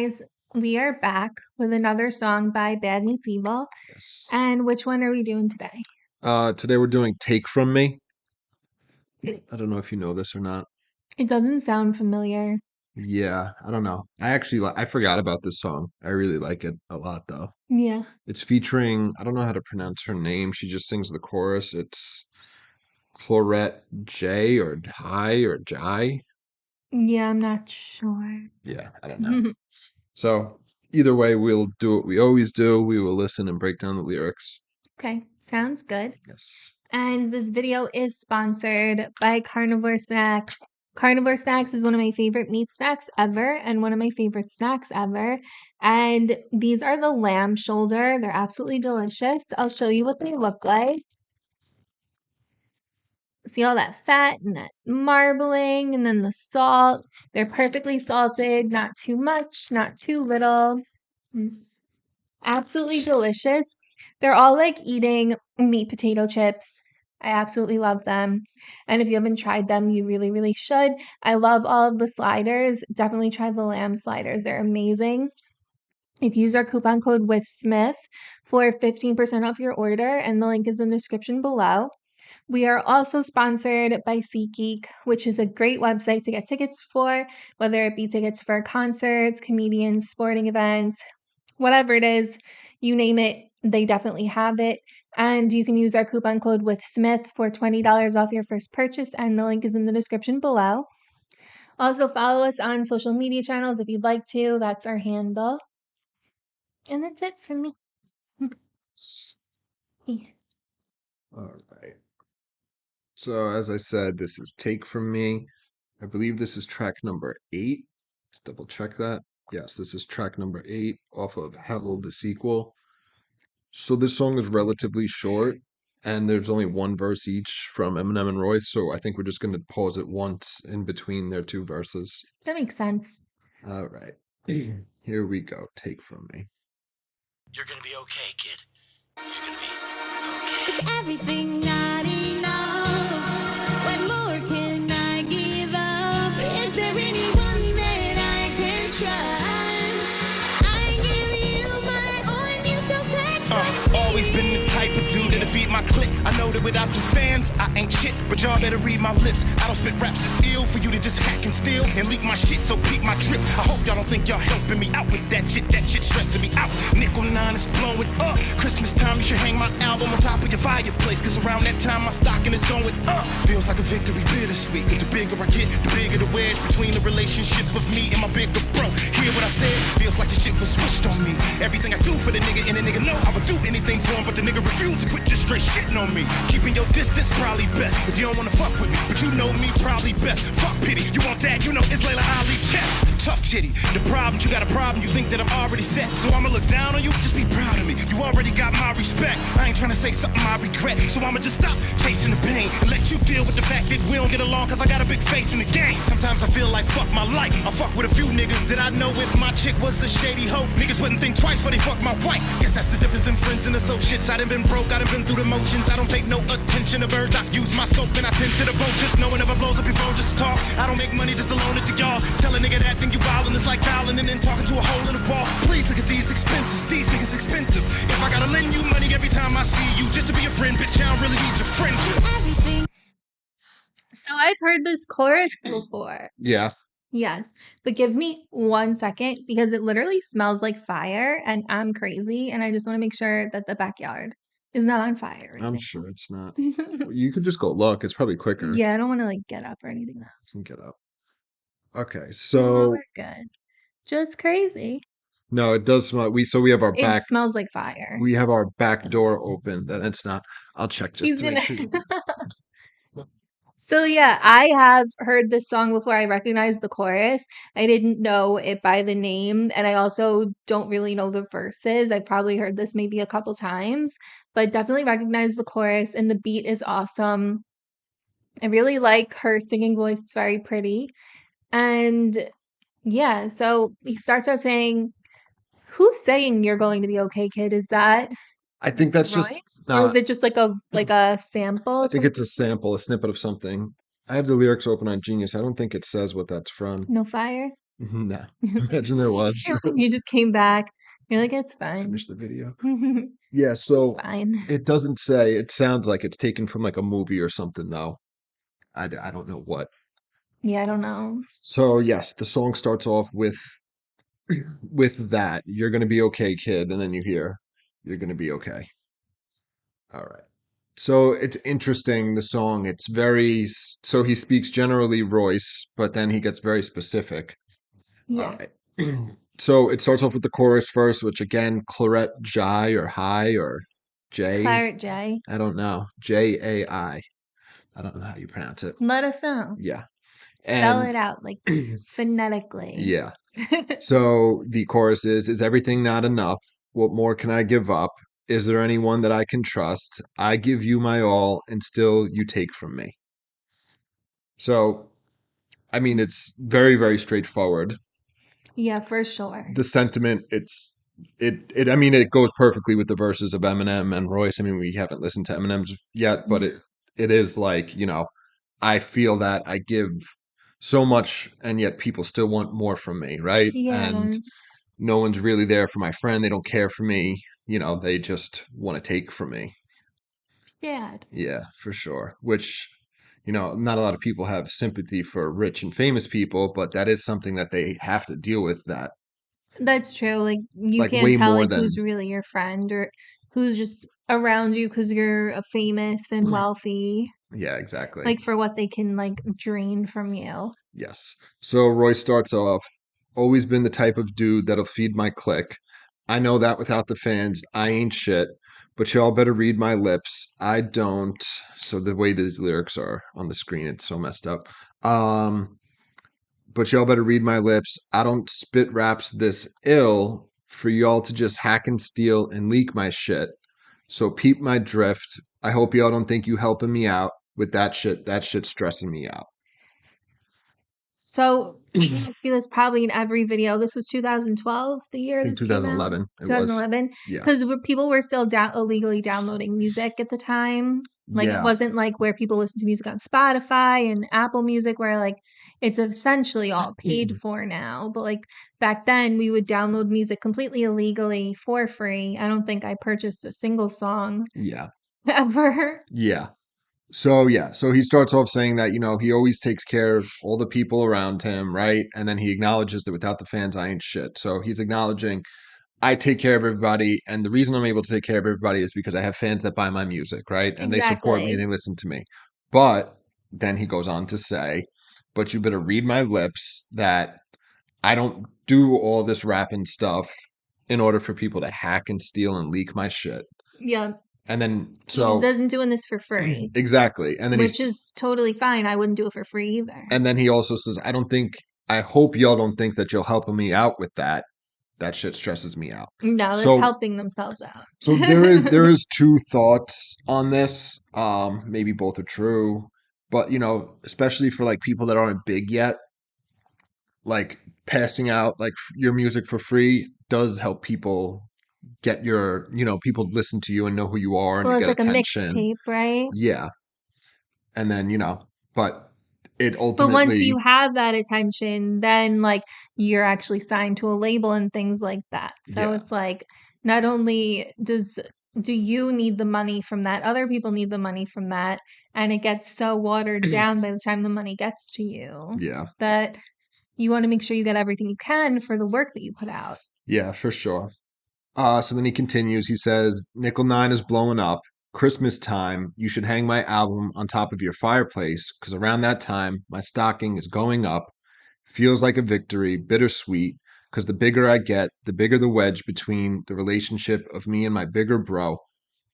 Guys, we are back with another song by Bad Meets Evil. Yes. And which one are we doing today? Today we're doing Take From Me. I don't know if you know this or not. It doesn't sound familiar. Yeah, I don't know. I forgot about this song. I really like it a lot though. Yeah. It's featuring, I don't know how to pronounce her name. She just sings the chorus. It's Clorette J or Jai or Jai. Yeah, I'm not sure. Yeah, I don't know. So either way, we'll do what we always do. We will listen and break down the lyrics. Okay, sounds good. Yes. And this video is sponsored by Carnivore Snacks. Carnivore Snacks is one of my favorite meat snacks ever and one of my favorite snacks ever. And these are the lamb shoulder. They're absolutely delicious. I'll show you what they look like. See all that fat and that marbling and then the salt. They're perfectly salted, not too much, not too little. Absolutely delicious. They're all like eating meat potato chips. I absolutely love them. And if you haven't tried them, you really, really should. I love all of the sliders. Definitely try the lamb sliders. They're amazing. You can use our coupon code WithSmith for 15% off your order, and the link is in the description below. We are also sponsored by SeatGeek, which is a great website to get tickets for, whether it be tickets for concerts, comedians, sporting events, whatever it is, you name it, they definitely have it. And you can use our coupon code WithSmith for $20 off your first purchase, and the link is in the description below. Also, follow us on social media channels if you'd like to. That's our handle. And that's it from me. Yeah. All right. So as I said, this is Take From Me. I believe this is track number 8. Let's double check that. Yes, this is track number 8 off of Hell the Sequel. So this song is relatively short, and there's only one verse each from Eminem and Royce. So I think we're just going to pause it once in between their two verses. That makes sense. All right. Here we go. Take From Me. You're gonna be okay, kid. You're gonna be okay. Is everything not enough? What more can I give up? Is there anyone that I can trust? I give you my all and you still take my Always been the type of dude to defeat my clique. I know that without your fans, I ain't shit. But y'all better read my lips. I don't spit raps that's ill for you to just hack and steal and leak my shit, so peep my drift. I hope y'all don't think y'all helping me out with that shit stressing me out. Nickel 9 is blowing up. Christmas time, you should hang my album on top of your fireplace, cause around that time my stocking is going up. Feels like a victory bittersweet. The bigger I get, the bigger the wedge between the relationship of me and my bigger bro. Hear what I said? Feels like the shit was switched on me. Everything I do for the nigga, and the nigga know I would do anything for him, but the nigga refused to quit, just straight shitting on me. Keeping your distance probably best if you don't wanna fuck with me, but you know me probably best. Fuck pity, you want that, you know it's Layla Ali chest. Tough titty, the problem, you got a problem, you think that I'm already set, so I'ma look down on you, just be proud of me. You already got my respect, I ain't trying to say something I regret, so I'ma just stop chasing the pain and let you deal with the fact that we don't get along, cause I got a big face in the game. Sometimes I feel like fuck my life, I fuck with a few niggas that I know if my chick was a shady hoe, niggas wouldn't think twice before they fuck my wife. Guess that's the difference in friends and associates. I done been broke, I done been through the motions, I don't pay no attention to birds, I use my scope and I tend to the vultures. No one ever blows up your phone just to talk, I don't make money just to loan it to y'all. Tell a nigga that thing you wildin', it's like dialing and then talking to a hole in the wall. Please look at these expenses, these niggas expensive. If I gotta lend you money every time I see you just to be a friend, bitch, I don't really need your friendship. everything. So I've heard this chorus before. Yeah. Yes, but give me 1 second because it literally smells like fire and I'm crazy and I just want to make sure that the backyard is not on fire right I'm now. sure it's not. You could just go look. It's probably quicker. Yeah, I don't want to like get up or anything though. You can get up. Okay, No, so we're good. Just crazy. no, it does smell. We have our It back. smells like fire. We have our back door open. That it's not. I'll check just He's to gonna. make sure. So yeah, I have heard this song before. I recognize the chorus. I didn't know it by the name, and I also don't really know the verses. I've probably heard this maybe a couple times, but definitely recognize the chorus, and the beat is awesome. I really like her singing voice. It's very pretty. And yeah, so he starts out saying, "Who's saying you're going to be okay, kid?" Is that I think that's just. Royce? Or is it just like a sample? I think it's a sample, a snippet of something. I have the lyrics open on Genius. I don't think it says what that's from. No fire? No. Imagine there was. You just came back. You're like, it's fine. Finish the video. It's Yeah, so fine. it doesn't say, it sounds like it's taken from like a movie or something though. I don't know what. Yeah, I don't know. So yes, the song starts off with that. You're gonna be okay, kid, and then you hear, you're gonna be okay. All right. So it's interesting, the song. It's very, so he speaks generally Royce, but then he gets very specific. All Yeah. right. So it starts off with the chorus first, which again, Claret Jai or High or J. Claret J. I don't know. Jai. I don't know how you pronounce it. Let us know. Yeah. Spell And it out like phonetically. yeah. So the chorus is everything not enough? What more can I give up? Is there anyone that I can trust? I give you my all and still you take from me. So, I mean, it's very, very straightforward. Yeah, for sure. The sentiment, I mean, it goes perfectly with the verses of Eminem and Royce. I mean, we haven't listened to Eminem's yet, but it is like, I feel that I give so much and yet people still want more from me, right? And Yeah. no one's really there for my friend. They don't care for me. They just want to take from me. Sad. Yeah, for sure. Which, not a lot of people have sympathy for rich and famous people, but that is something that they have to deal with, that That's true. Like you like can't way tell more like who's than, really your friend or who's just around you because you're famous and wealthy. yeah, exactly. Like for what they can like drain from you. Yes. So Roy starts off, always been the type of dude that'll feed my clique. I know that without the fans, I ain't shit, but y'all better read my lips. I don't. So the way these lyrics are on the screen, it's so messed up. Um, but y'all better read my lips. I don't spit raps this ill for y'all to just hack and steal and leak my shit. So peep my drift. I hope y'all don't think you helping me out with that shit. That shit's stressing me out. So I ask you this probably in every video. This was 2012, the I year think this came out. 2011 it was. 2011, Yeah. because people were still illegally downloading music at the time. Like it Yeah. wasn't like where people listen to music on Spotify and Apple Music, where like it's essentially all paid for now. But like back then, we would download music completely illegally for free. I don't think I purchased a single song Yeah. ever. Yeah. So yeah, so he starts off saying that, he always takes care of all the people around him, right? And then he acknowledges that without the fans, I ain't shit. So he's acknowledging I take care of everybody, and the reason I'm able to take care of everybody is because I have fans that buy my music, right? And they support me and Exactly. they listen to me. But then he goes on to say, but you better read my lips that I don't do all this rapping stuff in order for people to hack and steal and leak my shit. Yeah, And then he so doesn't doing this for free, exactly. which is totally fine. I wouldn't do it for free either. And then he also says, I hope y'all don't think that you're helping me out with that. That shit stresses me out. No, that's So helping themselves out. so there is two thoughts on this. Maybe both are true, but especially for like people that aren't big yet, like passing out like your music for free does help people get people listen to you and know who you are and Well, you it's get like a attention. mixtape, right? Yeah. And then, but it But once ultimately, you have that attention, then like you're actually signed to a label and things like that. So yeah. it's like not only do you need the money from that, other people need the money from that, and it gets so watered down by the time the money gets to you Yeah. that you want to make sure you get everything you can for the work that you put out. Yeah, for sure. So then he continues. He says, Nickel Nine is blowing up. Christmas time, you should hang my album on top of your fireplace because around that time, my stocking is going up. Feels like a victory, bittersweet, because the bigger I get, the bigger the wedge between the relationship of me and my bigger bro.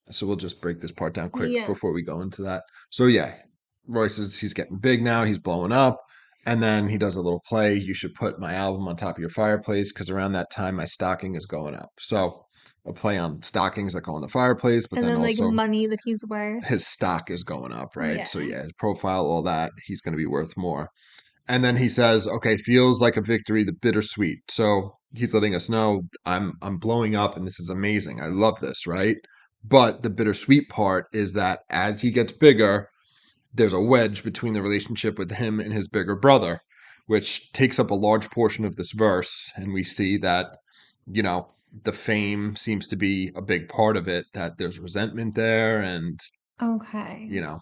So we'll just break this part down quick Yeah. before we go into that. So yeah, Royce is he's getting big now. He's blowing up. And then he does a little play. You should put my album on top of your fireplace because around that time my stocking is going up. So a play on stockings that go on the fireplace, but And then then like also money that he's worth. his stock is going up, right? Yeah. So yeah, his profile, all that, he's going to be worth more. And then he says, "Okay, feels like a victory, the bittersweet." So he's letting us know I'm blowing up, and this is amazing. I love this, right? But the bittersweet part is that as he gets bigger, there's a wedge between the relationship with him and his bigger brother, which takes up a large portion of this verse. And we see that, you know, the fame seems to be a big part of it, that there's resentment there. And, Okay. you know,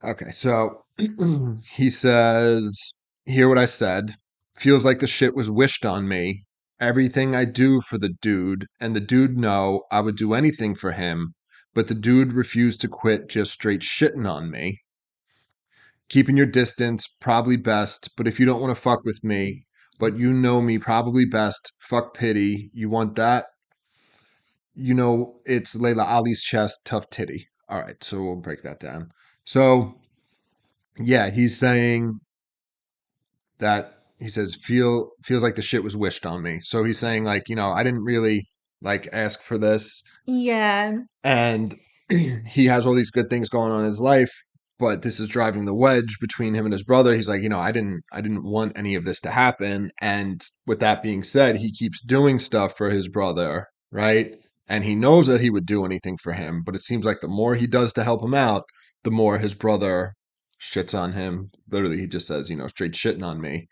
okay. So he says, hear what I said. Feels like the shit was wished on me. Everything I do for the dude, and the dude know I would do anything for him, but the dude refused to quit, just straight shitting on me. Keeping your distance, probably best, but if you don't want to fuck with me, but you know me probably best, fuck pity. You want that? You know, it's Layla Ali's chest, tough titty. All right, so we'll break that down. So, yeah, he's saying that he says feels like the shit was wished on me. So he's saying like, I didn't really like ask for this, Yeah. and he has all these good things going on in his life, but this is driving the wedge between him and his brother. He's like, I didn't want any of this to happen. And with that being said, he keeps doing stuff for his brother, right? And he knows that he would do anything for him, but it seems like the more he does to help him out, the more his brother shits on him. Literally, he just says, straight shitting on me.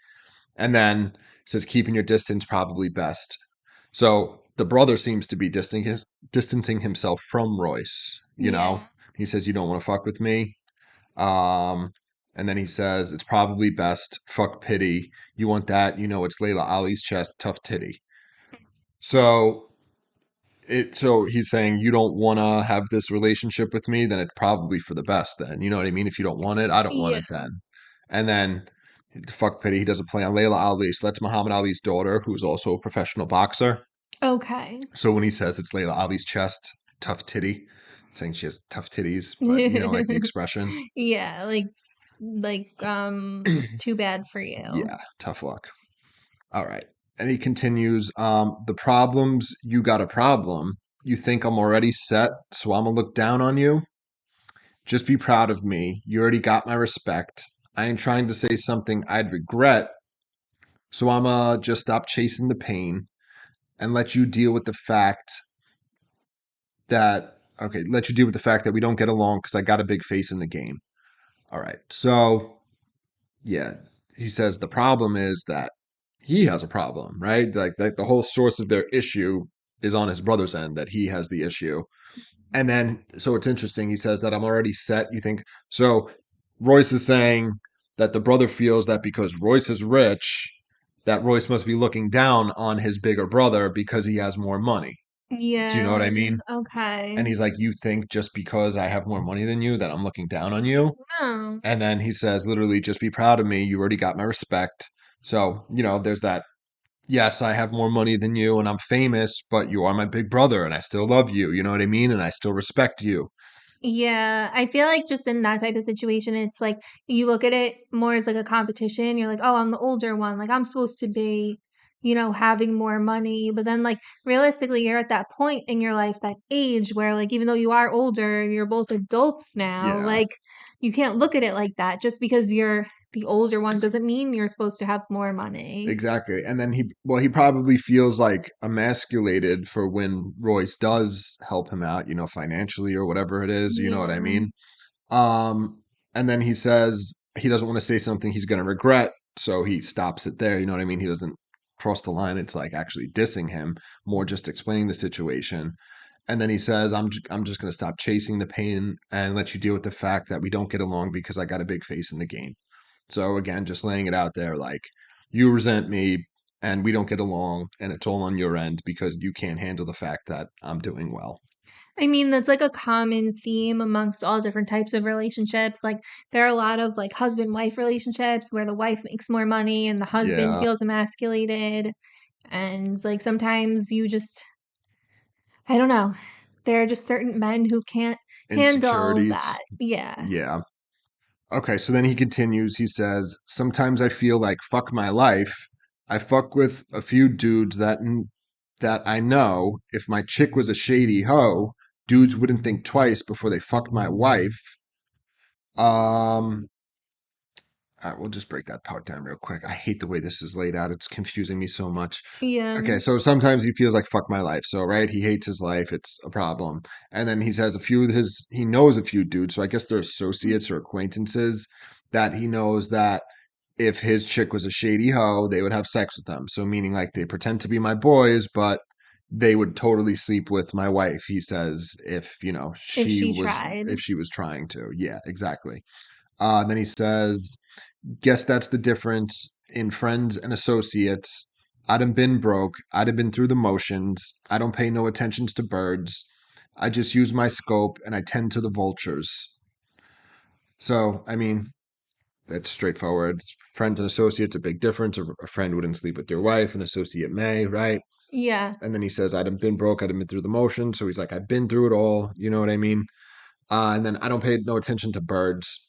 And then says, keeping your distance probably best. So the brother seems to be distancing himself from Royce. Yeah. He says, you don't want to fuck with me. Um, and then he says, it's probably best. Fuck pity. You want that? It's Layla Ali's chest, tough titty. So so he's saying you don't want to have this relationship with me, then it's probably for the best. Then you know what I mean. If you don't want it, I don't want Yeah. it. Then, and then fuck pity. He doesn't play on Layla Ali. So that's Muhammad Ali's daughter, who's also a professional boxer. Okay. So when he says it's Layla Ali's chest, tough titty, saying she has tough titties, but like the expression. Yeah, too bad for you. Yeah, tough luck. All right. And he continues, the problems, you got a problem. You think I'm already set, so I'm gonna look down on you? Just be proud of me. You already got my respect. I ain't trying to say something I'd regret, so I'ma just stop chasing the pain and let you deal with the fact let you deal with the fact that we don't get along because I got a big face in the game. All right. So, yeah, he says the problem is that he has a problem, right? Like the whole source of their issue is on his brother's end, that he has the issue. And then, so it's interesting. He says that I'm already set. You think so? Royce is saying that the brother feels that because Royce is rich, that Royce must be looking down on his bigger brother because he has more money. Do you know what I Yeah. mean? Okay. And he's like, you think just because I have more money than you that I'm looking down on you? No. And then he says, literally, just be proud of me. You already got my respect. So, there's that. Yes, I have more money than you and I'm famous, but you are my big brother and I still love you. You know what I mean? And I still respect you. Yeah, I feel like just in that type of situation, it's like you look at it more as like a competition. You're like, oh, I'm the older one. Like I'm supposed to be, having more money. But then like realistically, you're at that point in your life, that age where like even though you are older, you're both adults now. Yeah, Like you can't look at it like that. Just because you're the older one doesn't mean you're supposed to have more money. exactly. And then he probably feels like emasculated for when Royce does help him out, financially or whatever it is. You know what I Yeah. mean? Um, and then he says he doesn't want to say something he's going to regret, so he stops it there. You know what I mean? He doesn't cross the line. It's like actually dissing him, more just explaining the situation. And then he says, I'm just going to stop chasing the pain and let you deal with the fact that we don't get along because I got a big face in the game. So again, just laying it out there like you resent me and we don't get along and it's all on your end because you can't handle the fact that I'm doing well. I mean, that's like a common theme amongst all different types of relationships. Like, there are a lot of like husband wife relationships where the wife makes more money and the husband Yeah, feels emasculated. And like sometimes I don't know, there are just certain men who can't handle insecurities. that. Yeah. Yeah. Okay, so then he continues. He says, "Sometimes I feel like fuck my life. I fuck with a few dudes that I know. If my chick was a shady hoe, dudes wouldn't think twice before they fucked my wife." Um, we'll just break that part down real quick. I hate the way this is laid out. It's confusing me so much. Yeah. Okay, so sometimes he feels like fuck my life. So right, he hates his life. It's a problem. And then he says he knows a few dudes. So I guess they're associates or acquaintances that he knows that if his chick was a shady hoe, they would have sex with them. So meaning like they pretend to be my boys, but they would totally sleep with my wife. He says if If she if tried. she was trying to. Yeah, exactly. Then he says, guess that's the difference in friends and associates. I done been broke. I'd have been through the motions. I don't pay no attentions to birds. I just use my scope and I tend to the vultures. So, I mean, that's straightforward. Friends and associates, a big difference. A friend wouldn't sleep with your wife, an associate may, right? Yeah. And then he says, I'd have been broke. I'd have been through the motions. So he's like, I've been through it all. You know what I mean? And then I don't pay no attention to birds.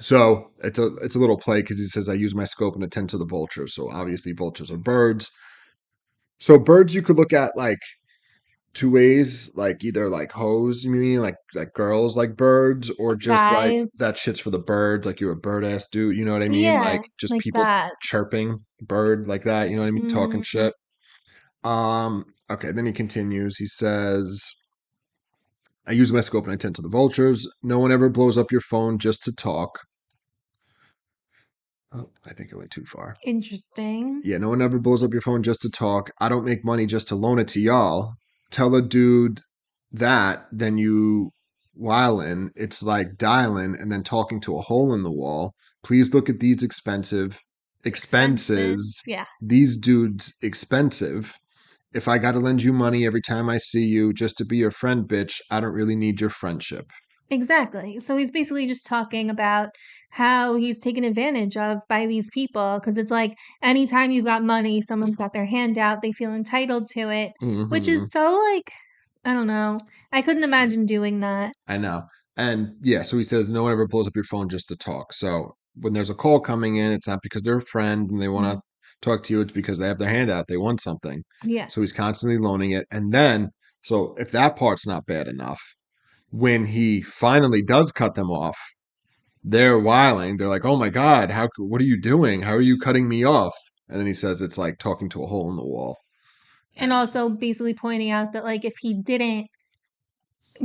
So it's a little play because he says I use my scope and attend to the vultures. So obviously vultures are birds. So birds you could look at like two ways, like either like hoes, you mean like girls like birds, or just like Guys. that shit's for the birds, like you're a bird ass dude, you know what I mean? Yeah, Like just like people that. chirping bird like that, you know what I mean? Talking Mhm. shit. Okay, then he continues. He says, I use my scope and I tend to the vultures. No one ever blows up your phone just to talk. Oh, I think I went too far. Interesting. Yeah, no one ever blows up your phone just to talk. I don't make money just to loan it to y'all. Tell a dude that, then you whiling. It's like dialing and then talking to a hole in the wall. Please look at these Expenses. expenses. Yeah. These dudes expensive. If I gotta lend you money every time I see you just to be your friend, bitch, I don't really need your friendship. Exactly. So he's basically just talking about how he's taken advantage of by these people because it's like anytime you've got money, someone's got their hand out, they feel entitled to it, which Hmm. is so like, I don't know. I couldn't imagine doing that. I know. And yeah, so he says no one ever pulls up your phone just to talk. So when there's a call coming in, it's not because they're a friend and they want Mm. to talk to you, it's because they have their hand out, they want something. Yeah. So he's constantly loaning it. And then, so if that part's not bad enough, when he finally does cut them off, they're whiling. They're like, "Oh my God, what are you doing? How are you cutting me off?" And then he says it's like talking to a hole in the wall. And also basically pointing out that like if he didn't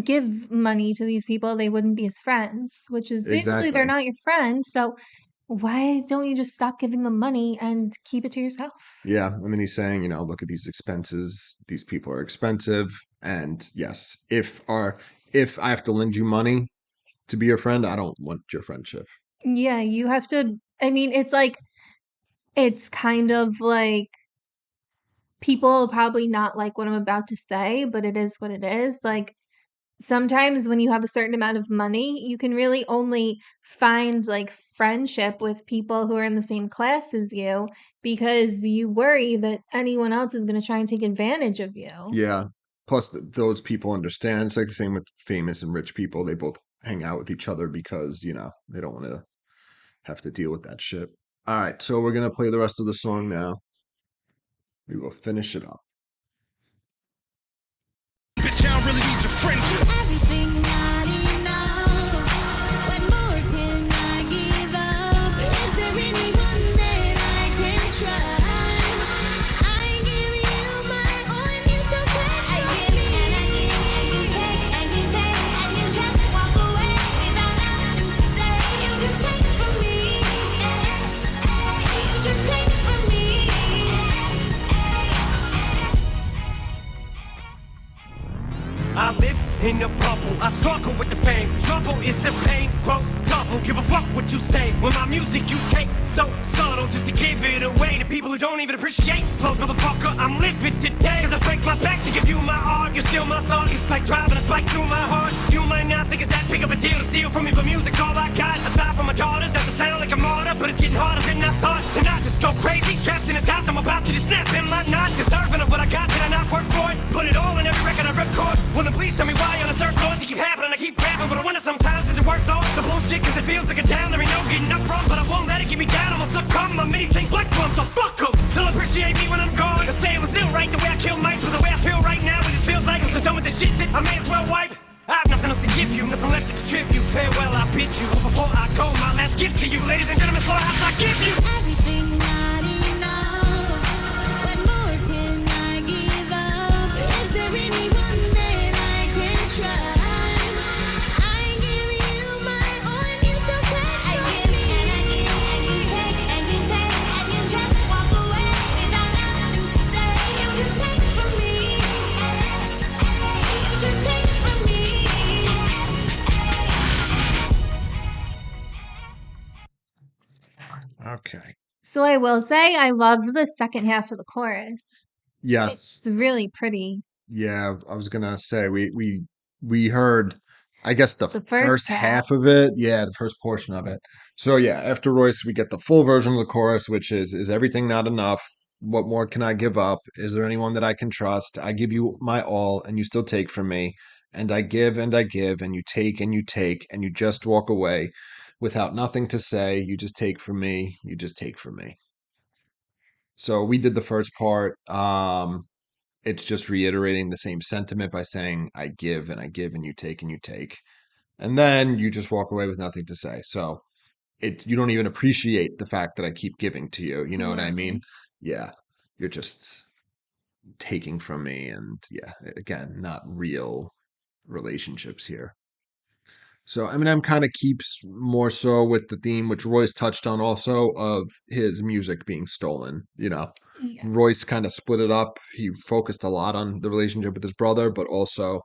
give money to these people, they wouldn't be his friends, which is basically they're Exactly. not your friends. So why don't you just stop giving them money and keep it to yourself? Yeah. And then he's saying, look at these expenses. These people are expensive. And yes, if I have to lend you money to be your friend, I don't want your friendship. Yeah, you have to. I mean, it's like, it's kind of like people will probably not like what I'm about to say, but it is what it is. Like, sometimes when you have a certain amount of money, you can really only find like friendship with people who are in the same class as you because you worry that anyone else is going to try and take advantage of you. Yeah. Plus, those people understand. It's like the same with famous and rich people. They both hang out with each other because, they don't want to have to deal with that shit. All right. So we're going to play the rest of the song now. We will finish it up. Bitch, I don't really need your friendship. Everything not enough. What more can I give up? Is there anyone that I can trust? I give you my all and you so take I give and I give and you just walk away without nothing to say. You just take it from me. You just take it from me. I live in a bubble, I struggle with the fame. Trouble is the pain, grows double. Give a fuck what you say. When my music you take so subtle just to give it away to people who don't even appreciate flows, motherfucker. I'm living today cause I break my back to give you my art. You steal my thoughts, it's like driving a spike through my heart. You might not think it's that big of a deal to steal from me, but music's all I got. Aside from my daughters, not to sound like a martyr, but it's getting harder than I thought. To not just go crazy, trapped in this house, I'm about to just snap. Am I not deserving of what I got? Did I not work for it? Put it all in every record I record. Well then please tell me why on the circle you keep happening, I keep rapping, but I wonder sometimes is it worth all the bullshit? Cause it feels like a down, there ain't no getting up from, but I won't let it get me down, I'm gonna succumb. I'm anything but one, so fuck them. They'll appreciate me when I'm gone. They'll say it was ill right the way I killed mice, but the way I feel right now, it just feels like I'm so done with this shit that I may as well wipe. I have nothing else to give you, nothing left to contribute. Farewell, I bid you. Before I go, my last gift to you, ladies and gentlemen, slaughterhouse, I give you. Everything not enough. What more can I give up? Is there anyone that I can trust? I give you my all and you so take I give and I give and you take So I will say I love the second half of the chorus. Yes. It's really pretty. Yeah, I was gonna say we heard, I guess, the The first first half. half of it. Yeah, the first portion of it. So yeah, after Royce, we get the full version of the chorus, which is everything not enough? What more can I give up? Is there anyone that I can trust? I give you my all, and you still take from me. And I give, and you take, and you just walk away without nothing to say. You just take from me. You just take from me. So we did the first part. It's just reiterating the same sentiment by saying, I give, and you take. And then you just walk away with nothing to say. So you don't even appreciate the fact that I keep giving to you. You know what I No. mean? Yeah. You're just taking from me. And yeah, again, not real relationships here. So Eminem kind of keeps more so with the theme, which Royce touched on also, of his music being stolen. Yeah. Royce kind of split it up. He focused a lot on the relationship with his brother, but also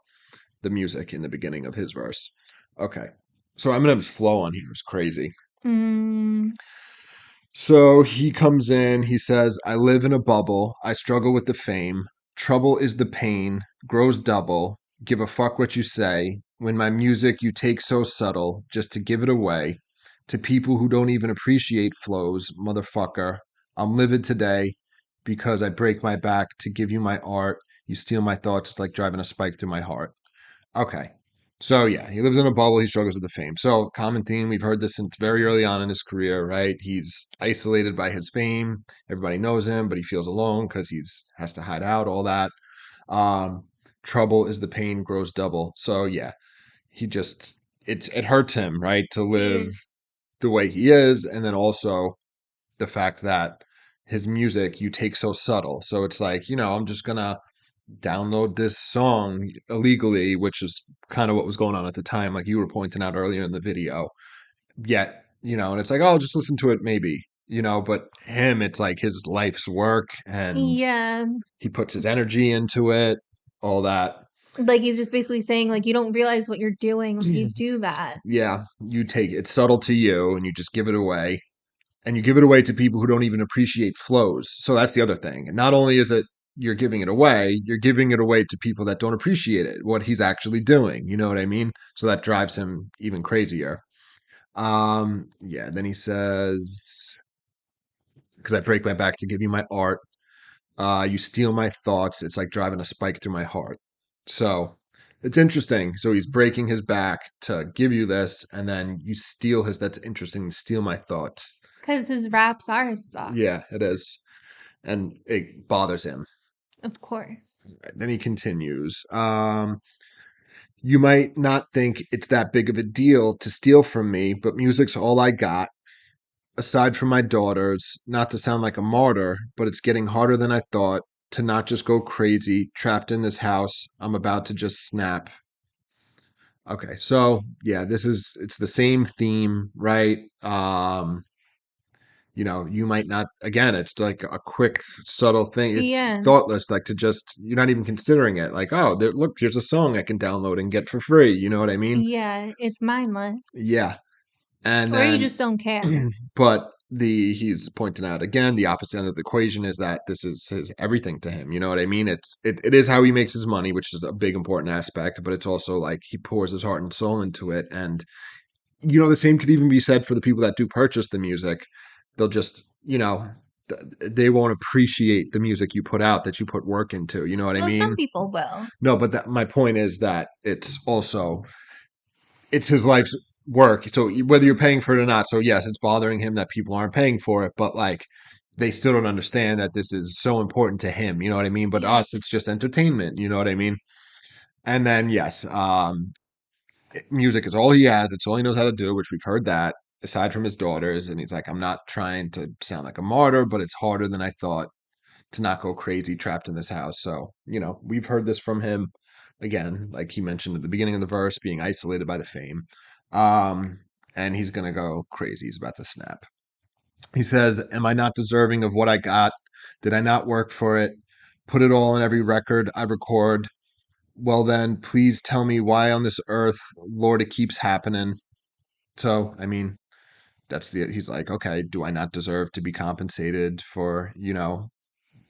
the music in the beginning of his verse. Okay. So Eminem's flow on here is crazy. Mm, So he comes in, he says, I live in a bubble. I struggle with the fame. Trouble is the pain, grows double. Give a fuck what you say. When my music you take so subtle, just to give it away to people who don't even appreciate flows, motherfucker. I'm livid today because I break my back to give you my art. You steal my thoughts. It's like driving a spike through my heart. Okay. So yeah, he lives in a bubble. He struggles with the fame. So common theme. We've heard this since very early on in his career, right? He's isolated by his fame. Everybody knows him, but he feels alone because he's has to hide out. All that. Um, Trouble is the pain grows double. So yeah, he just it hurts him, right, to live is the way he is, and then also the fact that his music you take so subtle. So it's like, I'm just gonna download this song illegally, which is kind of what was going on at the time, like you were pointing out earlier in the video. Yet, and it's like, oh, just listen to it maybe, but him, it's like his life's work and yeah. he puts his energy into it, all that. Like he's just basically saying like you don't realize what you're doing when you do that. Yeah, you take it's subtle to you and you just give it away. And you give it away to people who don't even appreciate flows. So that's the other thing. And not only is it you're giving it away, you're giving it away to people that don't appreciate it, what he's actually doing. You know what I mean? So that drives him even crazier. Yeah, then he says, because I break my back to give you my art. You steal my thoughts. It's like driving a spike through my heart. So it's interesting. So he's breaking his back to give you this, and then you steal his. That's interesting. Steal my thoughts. Because his raps are his Yeah, thoughts. it is. And it bothers him. Of course. Then he continues. You might not think it's that big of a deal to steal from me, but music's all I got. Aside from my daughters, not to sound like a martyr, but it's getting harder than I thought to not just go crazy, trapped in this house. I'm about to just snap. Okay, so yeah, it's the same theme, right? You might not, again, it's like a quick, subtle thing. It's Yeah. thoughtless, like to just, you're not even considering it. Like, oh, look, here's a song I can download and get for free. You know what I mean? Yeah. It's mindless. Yeah. And Or you then, just don't care. but he's pointing out again, the opposite end of the equation is that this is his everything to him. You know what I mean? It is how he makes his money, which is a big important aspect, but it's also like he pours his heart and soul into it. And the same could even be said for the people that do purchase the music. They'll just, they won't appreciate the music you put out that you put work into. You know what I Well, some mean? people will. No, but my point is that it's his life's work. So whether you're paying for it or not, so yes, it's bothering him that people aren't paying for it, but like they still don't understand that this is so important to him. You know what I mean? But Yeah. us, it's just entertainment. You know what I mean? And then yes, music is all he has. It's all he knows how to do, which we've heard that aside from his daughters. And he's like, I'm not trying to sound like a martyr, but it's harder than I thought to not go crazy trapped in this house. So, we've heard this from him again, like he mentioned at the beginning of the verse, being isolated by the fame. Um, and he's going to go crazy. He's about to snap. He says, am I not deserving of what I got? Did I not work for it? Put it all in every record I record. Well, then, please tell me why on this earth, Lord, it keeps happening. So, I mean, he's like, okay, do I not deserve to be compensated for,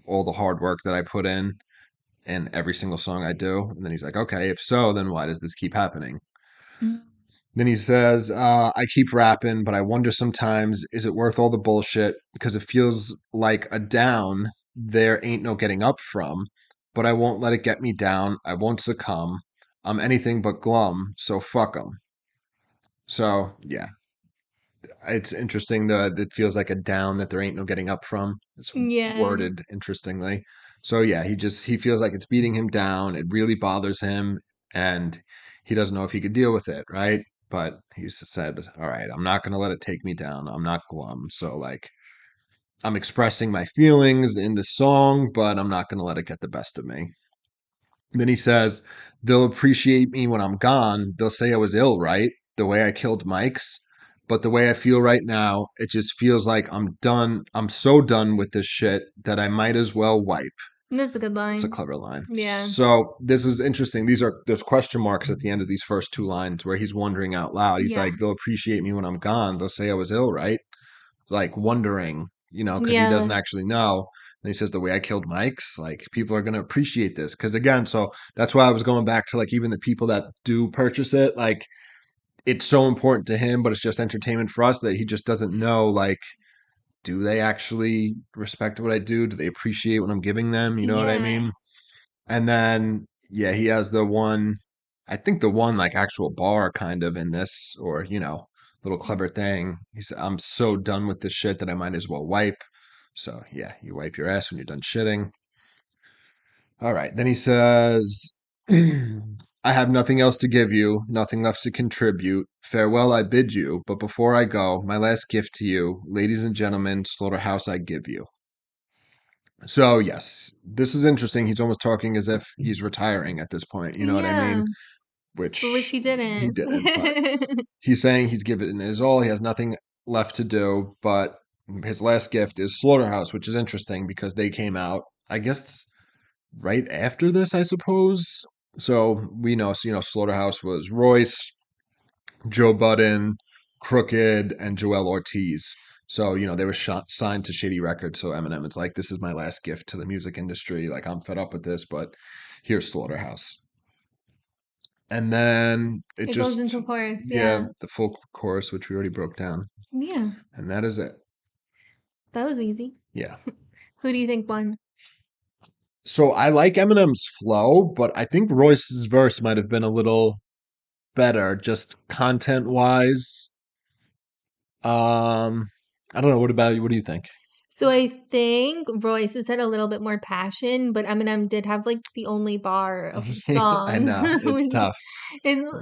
all the hard work that I put in every single song I do? And then he's like, okay, if so, then why does this keep happening? Mm. Then he says, I keep rapping, but I wonder sometimes, is it worth all the bullshit? Because it feels like a down there ain't no getting up from, but I won't let it get me down. I won't succumb. I'm anything but glum, so fuck 'em. So, yeah, it's interesting that it feels like a down that there ain't no getting up from. It's Yeah. worded interestingly. So yeah, he feels like it's beating him down. It really bothers him, and he doesn't know if he could deal with it, right? But he's said, "All right, I'm not gonna let it take me down. I'm not glum. So like, I'm expressing my feelings in the song, but I'm not gonna let it get the best of me." Then he says, they'll appreciate me when I'm gone. They'll say I was ill, right? The way I killed Mike's. But the way I feel right now, it just feels like I'm done. I'm so done with this shit that I might as well wipe. That's a good It's a line. clever line. Yeah. So this is interesting. There's question marks at the end of these first two lines where he's wondering out loud. He's Yeah. like, they'll appreciate me when I'm gone. They'll say I was ill, right? Like wondering, because he Yeah. doesn't actually know. And he says the way I killed Mike's, like people are going to appreciate this. Because again, so that's why I was going back to like even the people that do purchase it, like it's so important to him, but it's just entertainment for us that he just doesn't know, like, do they actually respect what I do? Do they appreciate what I'm giving them? You know what I Yeah. mean? And then, yeah, he has I think the one like actual bar kind of in this, or, little clever thing. He said, I'm so done with this shit that I might as well wipe. So, yeah, you wipe your ass when you're done shitting. All right. Then he says, I have nothing else to give you, nothing left to contribute. Farewell, I bid you. But before I go, my last gift to you, ladies and gentlemen, slaughterhouse I give you. So yes, this is interesting. He's almost talking as if he's retiring at this point. You know what I Yeah. mean? But which Which he he didn't. didn't, but he's saying he's given his all. He has nothing left to do, but his last gift is Slaughterhouse, which is interesting because they came out, I guess, right after this, I suppose. So we know, Slaughterhouse was Royce, Joe Budden, Crooked, and Joel Ortiz. So, they were signed to Shady Records. So Eminem is like, this is my last gift to the music industry. Like, I'm fed up with this, but here's Slaughterhouse. And then it It goes just, into chorus. yeah, Yeah. the full chorus, which we already broke down. Yeah. And that is it. That was easy. Yeah. Who do you think won? So I like Eminem's flow, but I think Royce's verse might have been a little better, just content wise. I don't know. What about you? What do you think? So I think Royce has had a little bit more passion, but Eminem did have like the only bar of the I song. know it's tough. It's,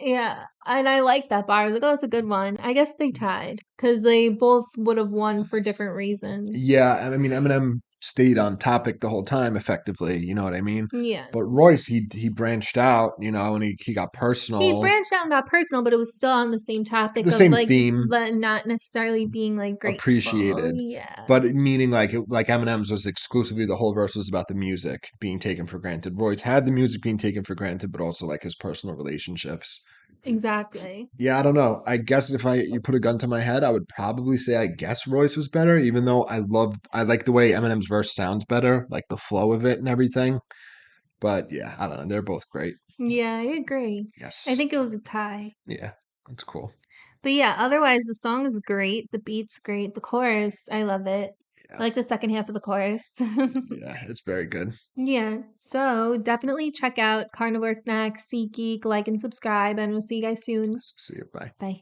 yeah, and I like that bar. I was like, oh, it's a good one. I guess they tied because they both would have won for different reasons. Yeah, I mean Eminem stayed on topic the whole time, effectively. You know what I mean? Yeah. But Royce, he branched out, and he got He personal. branched out and got personal, but it was still on the same topic The of same like theme, not necessarily being like grateful. appreciated, Yeah. but meaning like Eminem's was exclusively the whole verse was about the music being taken for granted. Royce had the music being taken for granted, but also like his personal relationships. Exactly. Yeah, I don't know. I guess if you put a gun to my head, I would probably say I guess Royce was better, even though I like the way Eminem's verse sounds better, like the flow of it and everything. But yeah, I don't know. They're both great. Yeah, I agree. I Yes. think it was a tie. Yeah, that's cool. But yeah, otherwise the song is great. The beat's great. The chorus, I love it. I Yeah. like the second half of the chorus. Yeah, it's very good. Yeah, so definitely check out Carnivore Snacks, SeatGeek, like and subscribe, and we'll see you guys soon. See you. Bye. Bye.